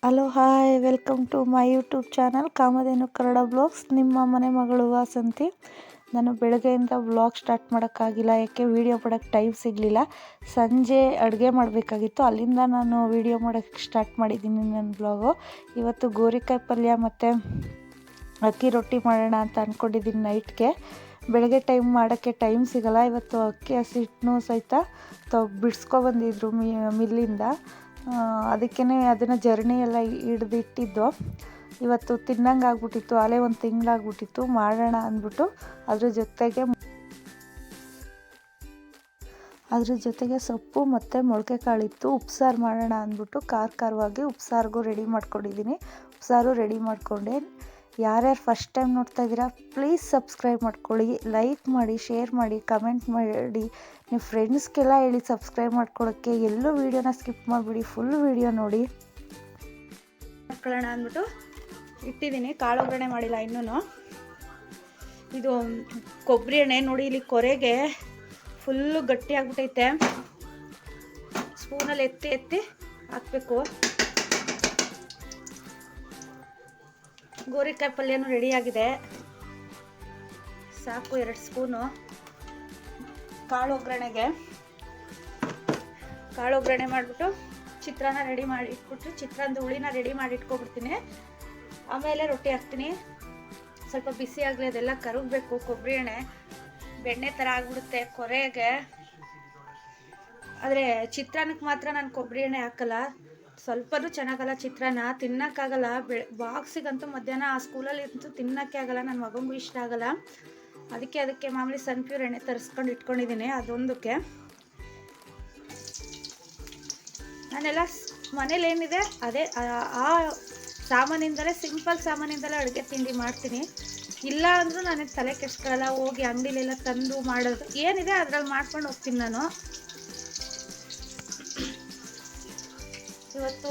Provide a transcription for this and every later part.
Hello hi welcome to my YouTube channel Kamadhenu Kannada blogs. ನಿಮ್ಮ ಮನೆ ಮಗಳು ವಾಸಂತಿ. ನಾನು ಬೆಳಗ್ಗೆಯಿಂದ ವ್ಲಾಗ್ ಸ್ಟಾರ್ಟ್ ಮಾಡೋಕ್ಕಾಗಿಲ್ಲ, ಯಾಕೆ ವೀಡಿಯೋ ಮಾಡೋಕ್ಕೆ ಟೈಮ್ ಸಿಗಲಿಲ್ಲ. ಸಂಜೆ ಅಡುಗೆ ಮಾಡಬೇಕಾಗಿತ್ತು, ಅಲ್ಲಿಂದ ನಾನು ವೀಡಿಯೋ ಮಾಡೋಕ್ಕೆ ಸ್ಟಾರ್ಟ್ ಮಾಡಿದ್ದೀನಿ ನನ್ನ ಬ್ಲಾಗು. ಇವತ್ತು ಗೋರಿಕಾಯಿ ಪಲ್ಯ ಮತ್ತು ಅಕ್ಕಿ ರೊಟ್ಟಿ ಮಾಡೋಣ ಅಂತ ಅಂದ್ಕೊಂಡಿದ್ದೀನಿ ನೈಟ್ಗೆ. ಬೆಳಗ್ಗೆ ಟೈಮ್ ಮಾಡೋಕ್ಕೆ ಟೈಮ್ ಸಿಗೋಲ್ಲ. ಇವತ್ತು ಅಕ್ಕಿ ಹಸಿಟ್ಟನ್ನು ಸಹಿತ ಬಿಡಿಸ್ಕೊಬಂದಿದ್ರು ಮಿಲ್ಲಿಂದ. ಅದಕ್ಕೇ ಅದನ್ನು ಜರ್ನಿ ಎಲ್ಲ ಹಿಡ್ದಿಟ್ಟಿದ್ದು. ಇವತ್ತು ತಿನ್ನಂಗೆ ಆಗ್ಬಿಟ್ಟಿತ್ತು, ಅಲ್ಲೇ ಒಂದು ತಿಂಗಳಾಗ್ಬಿಟ್ಟಿತ್ತು. ಮಾಡೋಣ ಅಂದ್ಬಿಟ್ಟು ಅದ್ರ ಜೊತೆಗೆ ಸೊಪ್ಪು ಮತ್ತು ಮೊಳಕೆ ಕಾಳಿತ್ತು. ಉಪ್ಸಾರು ಮಾಡೋಣ ಅಂದ್ಬಿಟ್ಟು ಖಾರವಾಗಿ ಉಪ್ಸಾರಿಗೂ ರೆಡಿ ಮಾಡ್ಕೊಂಡಿದ್ದೀನಿ. ಉಪ್ಸಾರು ರೆಡಿ ಮಾಡಿಕೊಂಡೆ. ಯಾರ್ಯಾರು ಫಸ್ಟ್ ಟೈಮ್ ನೋಡ್ತಾ ಇದ್ದೀರಾ ಪ್ಲೀಸ್ ಸಬ್ಸ್ಕ್ರೈಬ್ ಮಾಡ್ಕೊಳ್ಳಿ, ಲೈಕ್ ಮಾಡಿ, ಶೇರ್ ಮಾಡಿ, ಕಮೆಂಟ್ ಮಾಡಿ. ನೀವು ಫ್ರೆಂಡ್ಸ್ಗೆಲ್ಲ ಹೇಳಿ ಸಬ್ಸ್ಕ್ರೈಬ್ ಮಾಡ್ಕೊಳ್ಳೋಕ್ಕೆ. ಎಲ್ಲೂ ವೀಡಿಯೋನ ಸ್ಕಿಪ್ ಮಾಡಿಬಿಡಿ, ಫುಲ್ ವೀಡಿಯೋ ನೋಡಿ. ಮಾಡ್ಕೊಳ್ಳೋಣ ಅಂದ್ಬಿಟ್ಟು ಇಟ್ಟಿದ್ದೀನಿ. ಕಾಳು ಒಗ್ಗರಣೆ ಮಾಡಿಲ್ಲ ಇನ್ನೂ. ಇದು ಕೊಬ್ಬರಿ ಎಣ್ಣೆ ನೋಡಿ, ಇಲ್ಲಿ ಕೊರೆಗೆ ಫುಲ್ಲು ಗಟ್ಟಿ ಆಗ್ಬಿಟ್ಟೈತೆ. ಸ್ಪೂನಲ್ಲಿ ಎತ್ತಿ ಹಾಕಬೇಕು. ಗೋರಿಕಾಯಿ ಪಲ್ಯನೂ ರೆಡಿಯಾಗಿದೆ, ಸಾಕು 2 ಸ್ಪೂನು. ಕಾಳು ಒಗ್ಗರಣೆ ಮಾಡಿಬಿಟ್ಟು ಚಿತ್ರಾನ್ನ ರೆಡಿ ಮಾಡಿ ಇಟ್ಬಿಟ್ಟು ಚಿತ್ರಾನ್ನದ ಹುಳಿನ ರೆಡಿ ಮಾಡಿ ಇಟ್ಕೊಬಿಡ್ತೀನಿ. ಆಮೇಲೆ ರೊಟ್ಟಿ ಹಾಕ್ತೀನಿ. ಸ್ವಲ್ಪ ಬಿಸಿ ಆಗಲಿ, ಅದೆಲ್ಲ ಕರಗಬೇಕು. ಕೊಬ್ಬರಿ ಎಣ್ಣೆ ಬೆಣ್ಣೆ ಥರ ಆಗಿಬಿಡುತ್ತೆ ಕೊರೆಗೆ. ಆದರೆ ಚಿತ್ರಾನ್ನಕ್ಕೆ ಮಾತ್ರ ನಾನು ಕೊಬ್ಬರಿ ಎಣ್ಣೆ ಹಾಕಲ್ಲ. ಸ್ವಲ್ಪನೂ ಚೆನ್ನಾಗಲ್ಲ ಚಿತ್ರಾನ್ನ, ತಿನ್ನೋಕ್ಕಾಗಲ್ಲ. ಬಾಕ್ಸಿಗಂತೂ ಮಧ್ಯಾಹ್ನ ಆ ಸ್ಕೂಲಲ್ಲಿ ಅಂತೂ ತಿನ್ನೋಕ್ಕೆ ಆಗಲ್ಲ. ನನ್ನ ಮಗನಿಗೂ ಇಷ್ಟ ಆಗಲ್ಲ. ಅದಕ್ಕೆ ಮಾಮೂಲಿ ಸನ್ಪ್ಯೂರ್ ಎಣ್ಣೆ ತರಿಸ್ಕೊಂಡು ಇಟ್ಕೊಂಡಿದ್ದೀನಿ. ಅದೊಂದಕ್ಕೆ ನಾನೆಲ್ಲ ಮನೇಲಿ ಏನಿದೆ ಅದೇ ಆ ಸಾಮಾನಿಂದಲೇ, ಸಿಂಪಲ್ ಸಾಮಾನಿಂದಲೇ ಅಡುಗೆ ತಿಂಡಿ ಮಾಡ್ತೀನಿ. ಇಲ್ಲ ಅಂದರೂ ನನಗೆ ತಲೆ ಕೆಡಿಸ್ಕೊಳ್ಳಲ್ಲ. ಹೋಗಿ ಅಂಗಡಿಲೆಲ್ಲ ತಂದು ಮಾಡೋದು ಏನಿದೆ ಅದ್ರಲ್ಲಿ ಮಾಡ್ಕೊಂಡು ಹೋಗ್ತೀನಿ ನಾನು. ಇವತ್ತು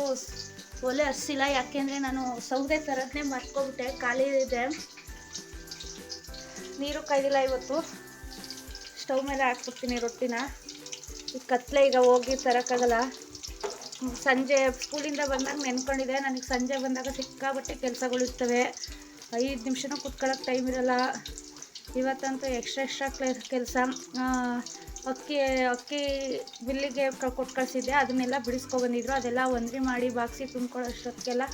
ಒಲೆ ಹರಿಸಿಲ್ಲ, ಯಾಕೆಂದರೆ ನಾನು ಸೌದೆ ಥರದನ್ನೇ ಮರ್ತ್ಕೊಬಿಟ್ಟೆ, ಖಾಲಿ ಇದೆ. ನೀರು ಕಾಯ್ದಿಲ್ಲ ಇವತ್ತು. ಸ್ಟವ್ ಮೇಲೆ ಹಾಕ್ಬಿಡ್ತೀನಿ ರೊಟ್ಟಿನ. ಈ ಕತ್ಲೆ ಈಗ ಹೋಗಿ ತರೋಕ್ಕಾಗಲ್ಲ. ಸಂಜೆ ಸ್ಕೂಲಿಂದ ಬಂದಾಗ ನೆನ್ಕೊಂಡಿದ್ದೆ. ನನಗೆ ಸಂಜೆ ಬಂದಾಗ ಸಿಕ್ಕಾಬಟ್ಟೆ ಕೆಲಸಗಳಿರ್ತವೆ. 5 ನಿಮಿಷನೂ ಕುತ್ಕೊಳ್ಳೋಕೆ ಟೈಮ್ ಇರೋಲ್ಲ. ಇವತ್ತಂತೂ ಎಕ್ಸ್ಟ್ರಾ ಕೆಲಸ. ಅಕ್ಕಿ ಬಿಲ್ಲಿಗೆ ಕೊಟ್ಟು ಕಳಿಸಿದ್ದೆ, ಅದನ್ನೆಲ್ಲ ಬಿಡಿಸ್ಕೊಬಂದಿದ್ರು. ಅದೆಲ್ಲ ಒಂದ್ರಿ ಮಾಡಿ ಬಾಕ್ಸಿಗೆ ತುಂಬ್ಕೊಳ್ಳೋಷ್ಟೊತ್ತಿಗೆಲ್ಲ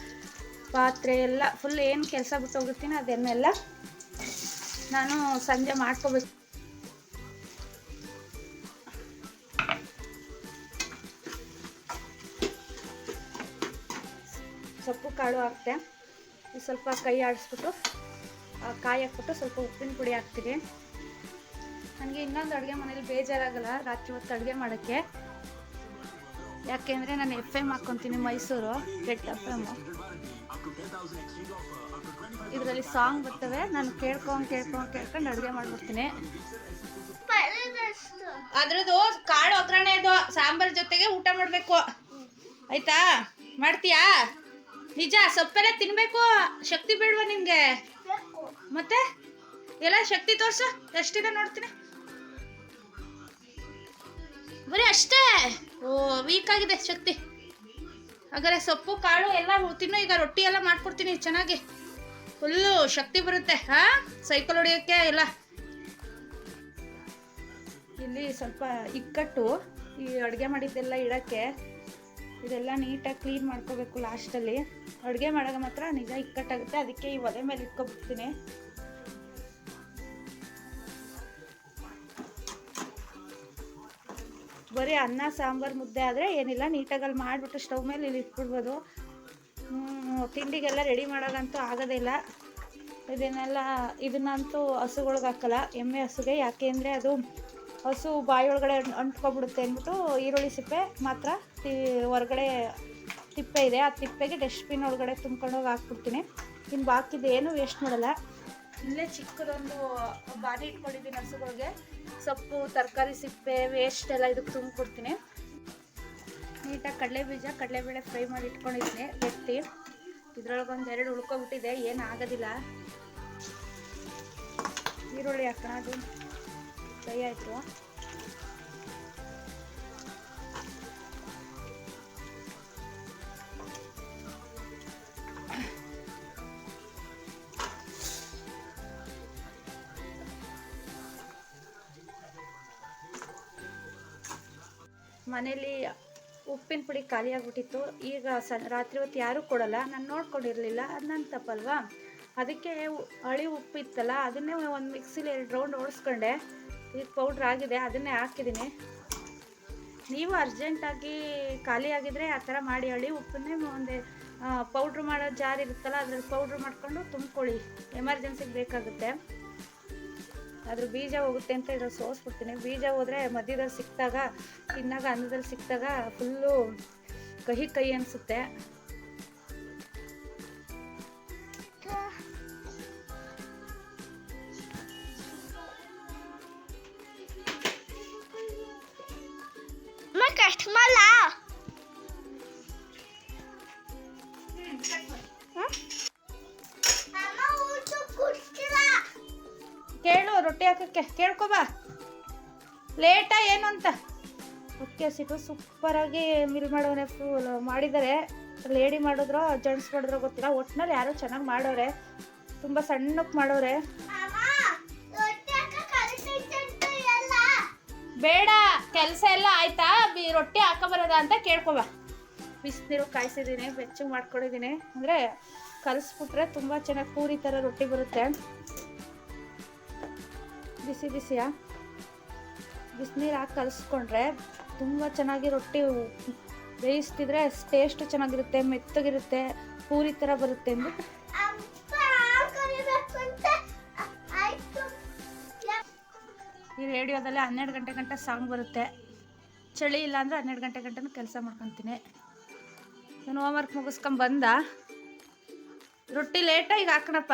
ಪಾತ್ರೆ ಎಲ್ಲ ಫುಲ್ ಏನು ಕೆಲಸ ಬಿಟ್ಟು ಹೋಗಿರ್ತೀನಿ, ಅದನ್ನೆಲ್ಲ ನಾನು ಸಂಜೆ ಮಾಡ್ಕೋಬೇಕು. ಸೊಪ್ಪು ಕಾಳು ಹಾಕ್ತೆ. ಸ್ವಲ್ಪ ಕೈ ಆಡಿಸ್ಬಿಟ್ಟು ಕಾಯಿ ಹಾಕ್ಬಿಟ್ಟು ಸ್ವಲ್ಪ ಉಪ್ಪಿನ ಪುಡಿ ಹಾಕ್ತೀನಿ. ನನಗೆ ಇನ್ನೊಂದು ಅಡುಗೆ ಮನೇಲಿ ಬೇಜಾರಾಗಲ್ಲ ರಾತ್ರಿ ಹೊತ್ತು ಅಡುಗೆ ಮಾಡೋಕ್ಕೆ. ಯಾಕೆಂದರೆ ನಾನು FM ಹಾಕ್ಕೊತೀನಿ, ಮೈಸೂರು ರೆಡ್ FM. ಇದರಲ್ಲಿ ಸಾಂಗ್ ಬರ್ತವೆ, ನಾನು ಕೇಳ್ಕೊಂಡು ಅಡುಗೆ ಮಾಡಿಬಿಡ್ತೀನಿ. ಅದ್ರದ್ದು ಕಾಳು ಒಗ್ಗರಣೆ ಇದು ಸಾಂಬಾರ್ ಜೊತೆಗೆ ಊಟ ಮಾಡಬೇಕು, ಆಯ್ತಾ? ಮಾಡ್ತೀಯಾ? ನಿಜ? ಸೊಪ್ಪೆಲ್ಲ ತಿನ್ನಬೇಕು. ಶಕ್ತಿ ಬೇಡವಾ ನಿನಗೆ? ಮತ್ತೆ ಎಲ್ಲ ಶಕ್ತಿ ತೋರಿಸು. ಎಷ್ಟಿದೆ ನೋಡ್ತೀನಿ. ಬರೀ ಅಷ್ಟೇ? ಓ, ವೀಕ್ ಆಗಿದೆ ಶಕ್ತಿ. ಹಾಗಾದ್ರೆ ಸೊಪ್ಪು ಕಾಳು ಎಲ್ಲ ತಿನ್ನು. ಈಗ ರೊಟ್ಟಿ ಎಲ್ಲ ಮಾಡ್ಕೊಡ್ತೀನಿ ಚೆನ್ನಾಗಿ, ಫುಲ್ಲು ಶಕ್ತಿ ಬರುತ್ತೆ. ಸೈಕಲ್ ಹೊಡಿಯೋಕ್ಕೆ ಎಲ್ಲ. ಇಲ್ಲಿ ಸ್ವಲ್ಪ ಇಕ್ಕಟ್ಟು, ಈ ಅಡುಗೆ ಮಾಡಿದ್ದೆಲ್ಲ ಇಡೋಕ್ಕೆ. ಇದೆಲ್ಲ ನೀಟಾಗಿ ಕ್ಲೀನ್ ಮಾಡ್ಕೋಬೇಕು ಲಾಸ್ಟಲ್ಲಿ. ಅಡುಗೆ ಮಾಡಾಗ ಮಾತ್ರ ನಿಜ ಇಕ್ಕಟ್ಟಾಗುತ್ತೆ. ಅದಕ್ಕೆ ಈ ಒಲೆ ಮೇಲೆ ಇಟ್ಕೊಬಿಡ್ತೀನಿ. ಬರೀ ಅನ್ನ ಸಾಂಬಾರು ಮುದ್ದೆ ಆದರೆ ಏನಿಲ್ಲ, ನೀಟಾಗಿ ಅಲ್ಲಿ ಮಾಡಿಬಿಟ್ಟು ಸ್ಟವ್ ಮೇಲೆ ಇಲ್ಲಿ ಇಟ್ಬಿಡ್ಬೋದು. ತಿಂಡಿಗೆಲ್ಲ ರೆಡಿ ಮಾಡೋಕ್ಕಂತೂ ಆಗೋದಿಲ್ಲ. ಇದನ್ನಂತೂ ಹಸುಗಳ್ಗೆ ಹಾಕಲ್ಲ, ಎಮ್ಮೆ ಹಸುಗೆ. ಯಾಕೆ ಅಂದರೆ ಅದು ಹಸು ಬಾಯಿಯೊಳಗಡೆ ಅಂಟ್ಕೊಬಿಡುತ್ತೆ ಅಂದ್ಬಿಟ್ಟು ಈರುಳ್ಳಿ ಸಿಪ್ಪೆ ಮಾತ್ರ ಹೊರಗಡೆ ತಿಪ್ಪೆ ಇದೆ, ಆ ತಿಪ್ಪೆಗೆ ಡಸ್ಟ್ಬಿನ್ ಒಳಗಡೆ ತುಂಬ್ಕೊಂಡೋಗಿ ಹಾಕ್ಬಿಡ್ತೀನಿ. ಇನ್ನು ಬಾಕಿದು ಏನು ವೇಸ್ಟ್ ಮಾಡಲ್ಲ. ಇಲ್ಲೇ ಚಿಕ್ಕದೊಂದು ಬಾರಿ ಇಟ್ಕೊಂಡಿದ್ದೀನಿ ಹಸುಗಳಿಗೆ. ಸೊಪ್ಪು, ತರಕಾರಿ ಸಿಪ್ಪೆ ವೇಸ್ಟ್ ಎಲ್ಲ ಇದಕ್ಕೆ ತುಂಬಿಕೊಡ್ತೀನಿ. ನೀಟಾಗಿ ಕಡಲೆಬೇಳೆ ಫ್ರೈ ಮಾಡಿ ಇಟ್ಕೊಂಡಿದ್ದೀನಿ ಎತ್ತಿ. ಇದ್ರೊಳಗೊಂದು 2 ಉಳ್ಕೊಬಿಟ್ಟಿದೆ, ಏನು ಆಗೋದಿಲ್ಲ. ಈರುಳ್ಳಿ ಹಾಕೋಣ, ಅದು ಫ್ರೈ ಆಯಿತು. ಮನೇಲಿ ಉಪ್ಪಿನ ಪುಡಿ ಖಾಲಿ ಆಗಿಬಿಟ್ಟಿತ್ತು. ಈಗ ರಾತ್ರಿ ಹೊತ್ತು ಯಾರೂ ಕೊಡಲ್ಲ, ನಾನು ನೋಡ್ಕೊಂಡಿರಲಿಲ್ಲ, ಅದು ನನ್ನ ತಪ್ಪಲ್ವಾ. ಅದಕ್ಕೆ ಹಳಿ ಉಪ್ಪು ಇತ್ತಲ್ಲ, ಅದನ್ನೇ ಒಂದು ಮಿಕ್ಸಿಲಿ 2 ರೌಂಡ್ ಓಡಿಸ್ಕೊಂಡೆ. ಈಗ ಪೌಡ್ರ್ ಆಗಿದೆ, ಅದನ್ನೇ ಹಾಕಿದ್ದೀನಿ. ನೀವು ಅರ್ಜೆಂಟಾಗಿ ಖಾಲಿ ಆಗಿದ್ರೆ ಆ ಥರ ಮಾಡಿ, ಹಳಿ ಉಪ್ಪನ್ನೇ ಒಂದು ಪೌಡ್ರ್ ಮಾಡೋ ಜಾರ್ ಇರುತ್ತಲ್ಲ, ಅದ್ರಲ್ಲಿ ಪೌಡ್ರ್ ಮಾಡ್ಕೊಂಡು ತುಂಬ್ಕೊಳ್ಳಿ, ಎಮರ್ಜೆನ್ಸಿಗೆ ಬೇಕಾಗುತ್ತೆ. ಅದ್ರ ಬೀಜ ಹೋಗುತ್ತೆ ಅಂತ ಇದ್ರಲ್ಲಿ ಸೋಸ್ಬಿಡ್ತೀನಿ. ಬೀಜ ಹೋದರೆ ಮಧ್ಯದಲ್ಲಿ ಸಿಕ್ಕಿದಾಗ, ತಿನ್ನಾಗ ಅನ್ನದಲ್ಲಿ ಸಿಕ್ಕಿದಾಗ ಫುಲ್ಲು ಕಹಿ ಅನಿಸುತ್ತೆ. ಕೇಳು, ರೊಟ್ಟಿ ಹಾಕಕ್ಕೆ ಕೇಳ್ಕೊಬಾ, ಲೇಟಾ ಏನು ಅಂತ. ಅಕ್ಕಿ ಹಸಿಟ್ಟು ಸೂಪರಾಗಿ ಮಿಲ್ ಮಾಡೋನೆ, ಫುಲ್ ಮಾಡಿದ್ದಾರೆ. ಲೇಡಿ ಮಾಡಿದ್ರೋ ಜೆಂಟ್ಸ್ ಮಾಡಿದ್ರೋ ಗೊತ್ತಿಲ್ಲ, ಒಟ್ಟಿನಲ್ಲಿ ಯಾರೋ ಚೆನ್ನಾಗಿ ಮಾಡೋರೆ, ತುಂಬ ಸಣ್ಣಕ್ಕೆ ಮಾಡೋರೆ. ಬೇಡ, ಕೆಲಸ ಎಲ್ಲ ಆಯ್ತಾ, ರೊಟ್ಟಿ ಹಾಕೋಬರೋದ ಅಂತ ಕೇಳ್ಕೊಬ. ಬಿಸಿನೀರು ಕಾಯಿಸಿದ್ದೀನಿ, ಬೆಚ್ಚಗೆ ಮಾಡ್ಕೊಂಡಿದ್ದೀನಿ. ಅಂದರೆ ಕಲಿಸ್ಬಿಟ್ರೆ ತುಂಬ ಚೆನ್ನಾಗಿ ಪೂರಿ ಥರ ರೊಟ್ಟಿ ಬರುತ್ತೆ. ಬಿಸಿ ಬಿಸಿಯಾ ಬಿಸಿನೀರು ಹಾಕಿ ಕಲಿಸ್ಕೊಂಡ್ರೆ ತುಂಬ ಚೆನ್ನಾಗಿ ರೊಟ್ಟಿ ಬೇಯಿಸ್ತಿದ್ರೆ ಟೇಸ್ಟ್ ಚೆನ್ನಾಗಿರುತ್ತೆ, ಮೆತ್ತಗಿರುತ್ತೆ, ಪೂರಿ ಥರ ಬರುತ್ತೆ ಅಂದ್ಬಿಟ್ಟು. ಈ ರೇಡಿಯೋದಲ್ಲಿ 12 ಗಂಟೆ ಗಂಟ ಸಾಂಗ್ ಬರುತ್ತೆ. ಚಳಿ ಇಲ್ಲ ಅಂದರೆ 12 ಗಂಟೆ ಗಂಟನೂ ಕೆಲಸ ಮಾಡ್ಕೊತೀನಿ. ನಾನು ಹೋಮ್ವರ್ಕ್ ಮುಗಿಸ್ಕೊಂಬಂದ. ರೊಟ್ಟಿ ಲೇಟಾಗಿ ಹಾಕೋಣಪ್ಪ,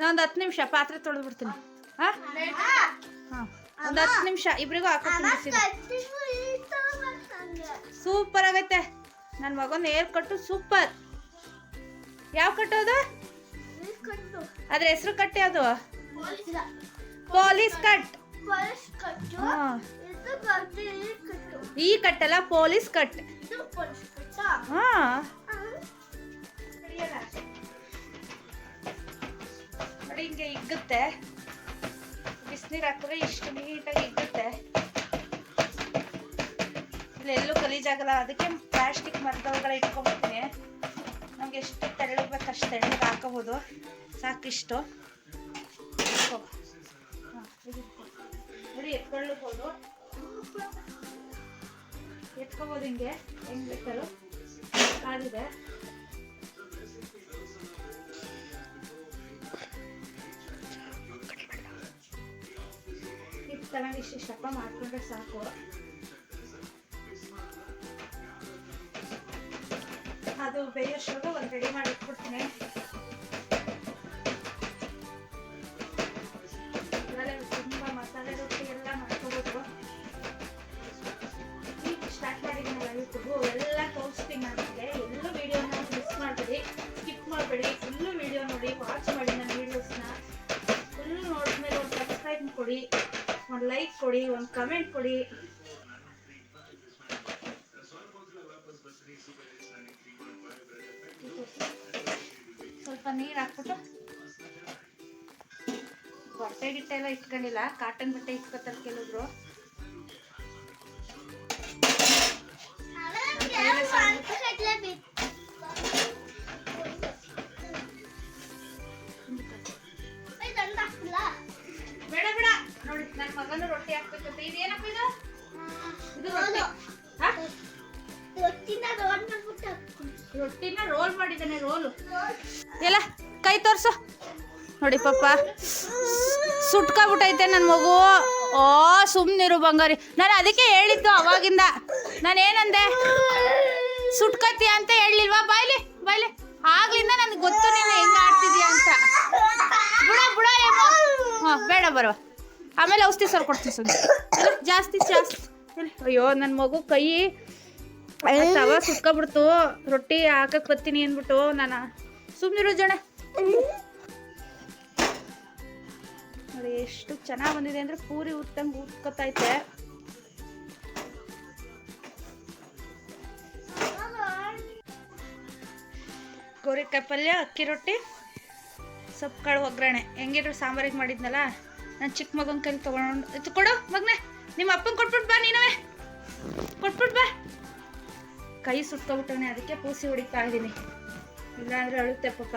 ಒಂದು 10 ನಿಮಿಷ ಪಾತ್ರೆ ತೊಳೆದ್ಬಿಡ್ತೀನಿ. ಹಾಂ ಒಂದು 10 ನಿಮಿಷ ಇಬ್ರಿಗೂ ಹಾಕೋತೀನಿ. ಸೂಪರ್ ಆಗೈತೆ ನನ್ನ ಮಗನ ಏರ್ ಕಟ್ಟು, ಸೂಪರ್. ಯಾವ ಕಟ್ಟೋದು? ಅದ್ರ ಹೆಸರು ಕಟ್ಟೆ, ಅದು ಪೊಲೀಸ್ ಕಟ್. ಈ ಕಟ್ಟಲ್ಲ, ಪೊಲೀಸ್ ಕಟ್. ನೋಡಿ ಹಿಂಗೆ ಇಗ್ಗುತ್ತೆ, ಬಿಸಿನೀರು ಹಾಕಿದ್ರೆ ಇಷ್ಟು ನೀಟಾಗಿ ಇಗ್ಗುತ್ತೆ. ಇಲ್ಲೆಲ್ಲೂ ಗಲೀಜಾಗಲ್ಲ, ಅದಕ್ಕೆ ಪ್ಲಾಸ್ಟಿಕ್ ಮರದೊಳಗಡೆ ಇಟ್ಕೊಂಡ್ಬಿಡ್ತೀನಿ. ನಮ್ಗೆ ಎಷ್ಟು ತೆಳ್ಳಗೆ ಬೇಕು ಅಷ್ಟು ತೆಳ್ಳಗೆ ಹಾಕೋಬೋದು, ಸಾಕಿಷ್ಟು. ನೋಡಿ ಎತ್ಕೊಳ್ಳಬಹುದು, ಎತ್ಕೋಬೋದು ಹಿಂಗೆ ಹೆಂಗ್ ಬೇಕಾದ್ರು. ಆಗಿದೆ ಚೆನ್ನಾಗಿ ಇಷ್ಟಪ್ಪ ಮಾಡ್ಕೊಂಡ್ರೆ ಸಾಕು. ಅದು ಬೇಯೋಷ್ಟ್ರಾಗ ಒಂದು ರೆಡಿ ಮಾಡಿ ಇಟ್ಬಿಡ್ತೀನಿ. ತುಂಬ ಮಸಾಲೆ ರೊಟ್ಟಿ ಎಲ್ಲ ಮಾಡ್ಕೋಬೋದು. ಈಗ ಸ್ಟಾರ್ಟ್ ಮಾಡಿದ್ದೀನಲ್ಲ ಯೂಟ್ಯೂಬು, ಎಲ್ಲ ತೋರಿಸ್ತೀನಿ ನನಗೆ. ಎಲ್ಲೂ ವೀಡಿಯೋನ ಮಿಸ್ ಮಾಡಬೇಡಿ, ಸ್ಕಿಪ್ ಮಾಡಬೇಡಿ, ಫುಲ್ಲು ವೀಡಿಯೋ ನೋಡಿ, ವಾಚ್ ಮಾಡಿ ನನ್ನ ವೀಡಿಯೋಸ್ನ. ಫುಲ್ಲು ನೋಡಿದ್ಮೇಲೆ ಒಂದು ಸಬ್ಸ್ಕ್ರೈಬ್ ಕೊಡಿ, ಒಂದು ಲೈಕ್ ಕೊಡಿ, ಒಂದು ಕಮೆಂಟ್ ಕೊಡಿ. ಸ್ವಲ್ಪ ನೀರು ಹಾಕ್ಬಿಟ್ಟು, ಬಟ್ಟೆ ಗಿಟ್ಟೆ ಎಲ್ಲ ಇಟ್ಕೊಂಡಿಲ್ಲ, ಕಾಟನ್ ಬಟ್ಟೆ ಇಟ್ಕೊತಾರೆ ಕೆಲವ್ರು. ಬೇಡ ಬೇಡ, ನೋಡಿ ನನ್ನ ಮಗನು ರೊಟ್ಟಿ ಹಾಕ್ಬೇಕಂತ. ಇದೇನಪ್ಪ ಇದು? ಇದು ರೊಟ್ಟಿನ ರೋಲ್ ಮಾಡಿದ್ದಾನೆ. ರೋಲು ಎಲ್ಲ ಕೈ ತೋರ್ಸು. ನೋಡಿ ಪಾಪ ಸುಟ್ಕೊಬಿಟ್ಟೈತೆ ನನ್ನ ಮಗು. ಓ ಸುಮ್ಮನಿರು ಬಂಗಾರಿ, ನಾನು ಅದಕ್ಕೆ ಹೇಳಿದ್ದು ಅವಾಗಿಂದ. ನಾನೇನಂದೆ, ಸುಟ್ಕತ್ತೀಯ ಅಂತ ಹೇಳಿಲ್ವಾ? ಬಾಯ್ಲಿ ಬಾಯ್ಲಿ, ಆಗ್ಲಿಂದ ನನಗೆ ಗೊತ್ತು ನೀನು ಹೆಂಗೆ ಆಡ್ತಿದ್ಯಾ ಅಂತ. ಬುಡ ಬುಡ ಏನೋ. ಹಾಂ ಬೇಡ ಬರುವ, ಆಮೇಲೆ ಔಷಧಿ ಸರ್ ಕೊಡ್ತೀನಿ. ಸುಮ್ಮನೆ ಜಾಸ್ತಿ ಜಾಸ್ತಿ. ಅಯ್ಯೋ ನನ್ನ ಮಗು ಕೈ ತವ ಸುಟ್ಕೊಬಿಡ್ತು. ರೊಟ್ಟಿ ಹಾಕಕ್ಕೆ ಬರ್ತೀನಿ ಅಂದ್ಬಿಟ್ಟು ನಾನು ಸುಮ್ಮನಿರು ಜನ. ನೋಡಿ ಎಷ್ಟು ಚೆನ್ನಾಗಿ ಬಂದಿದೆ ಅಂದರೆ ಪೂರಿ ಉತ್ತಂಗೆ ಉತ್ಕೊತೈತೆ. ಗೋರಿಕಾಯಿ ಪಲ್ಯ, ಅಕ್ಕಿ ರೊಟ್ಟಿ, ಸೊಪ್ಪು ಕಾಳು ಒಗ್ಗರಣೆ. ಹೆಂಗಿದ್ರು ಸಾಂಬಾರಿಗೆ ಮಾಡಿದ್ನಲ್ಲ, ನಾನು ಚಿಕ್ಕ ಮಗನ ಕೈಲಿ ತೊಗೊಂಡು. ಇದು ಕೊಡು ಮಗನೇ, ನಿಮ್ಮ ಅಪ್ಪನ ಕೊಟ್ಬಿಟ್ಟು ಬಾ ನೀನವೇ. ಕೊಟ್ಬಿಟ್ ಬಾ. ಕೈ ಸುಟ್ಕೊಬಿಟ್ಟವನೆ, ಅದಕ್ಕೆ ಪೂಸಿ ಹೊಡಿತಾ ಇದ್ದೀನಿ, ಇಲ್ಲಾಂದ್ರೆ ಅಳುತ್ತೆ ಪಾಪ.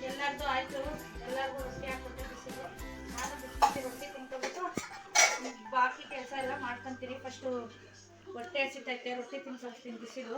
ಎಲ್ಲರದು ಆಯಿತು, ಎಲ್ಲರಿಗೂ ರೊಟ್ಟಿ ಹಾಕ್ಬಿಟ್ಟು ಬಿಸಿಲು. ನಾನು ಬಿಸಿ ರೊಟ್ಟಿ ತಿನ್ಕೊಬಿಟ್ಟು ಬಾಕಿ ಕೆಲಸ ಎಲ್ಲ ಮಾಡ್ಕೊತೀನಿ. ಫಸ್ಟು ಹೊಟ್ಟೆ ಹಸಿತೈತೆ, ರೊಟ್ಟಿ ತಿನ್ನಿಸ್ತೀನಿ ಬಿಸಿಲು.